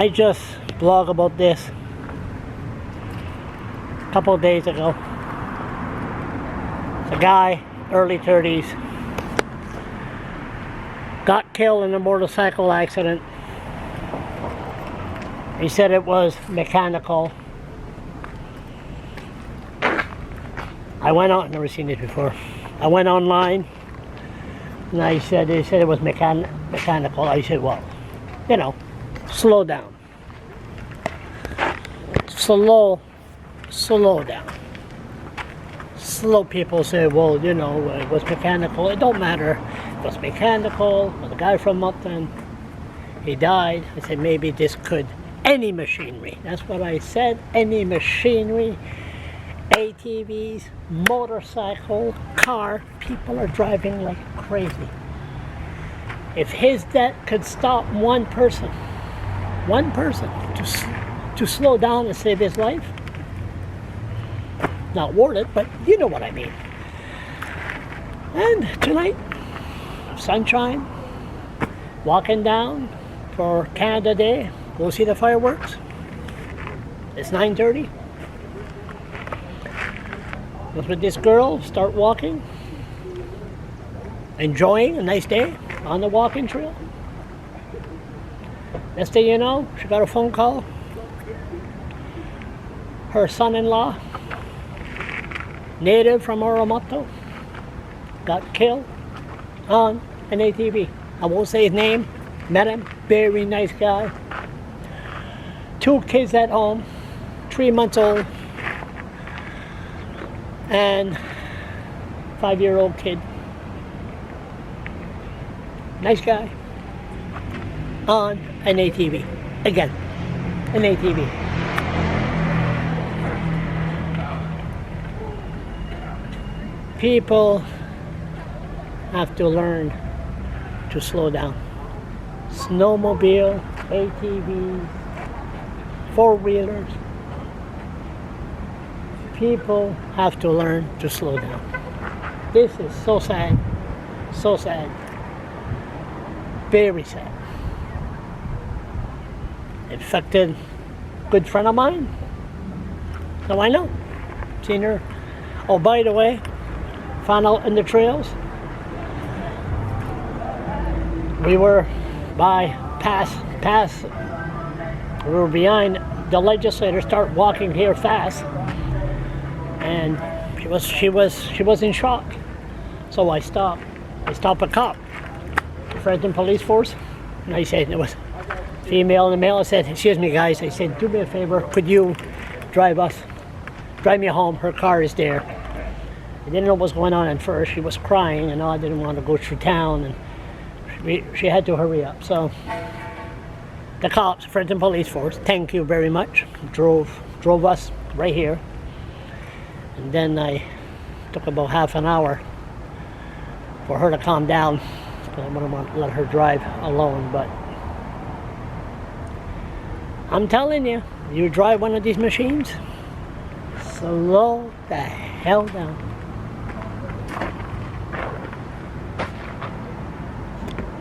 I just blog about this a couple of days ago. It's a guy, early 30s, got killed in a motorcycle accident. He said it was mechanical. I went on, never seen it before. I went online and they said it was mechanical. I said, well, you know, slow down. Slow down. Slow people say, well, you know, it was mechanical. It don't matter. It was mechanical. It was a guy from Upton. He died. I said, maybe this could, any machinery. That's what I said, any machinery. ATVs, motorcycle, car, people are driving like crazy. If his death could stop one person to slow down and save his life, not worth it, but you know what I mean. And tonight, sunshine, walking down for Canada Day, go see the fireworks. It's 9:30. Was with this girl, start walking, enjoying a nice day on the walking trail. Next thing you know, she got a phone call. Her son-in-law, native from Oromocto, got killed on an ATV. I won't say his name, met him, very nice guy. 2 kids at home, 3 months old, and 5-year-old kid. Nice guy. On an ATV. Again, an ATV. People have to learn to slow down. Snowmobile, ATVs, 4-wheelers. People have to learn to slow down. This is so sad, so sad, very sad. It affected a good friend of mine, so I know, seen her. Oh, by the way, found out in the trails, we were we were behind the legislators, start walking here fast. And she was in shock. So I stopped a cop, the Frenton police force, and I said, it was female and male. I said, excuse me guys, I said, do me a favor, could you drive me home, her car is there. I didn't know what was going on at first. She was crying and I didn't want to go through town, and she had to hurry up. So the cops, Frenton police force, thank you very much, drove us right here. And then I took about half an hour for her to calm down, because I wouldn't want to let her drive alone. But I'm telling you, you drive one of these machines, slow the hell down.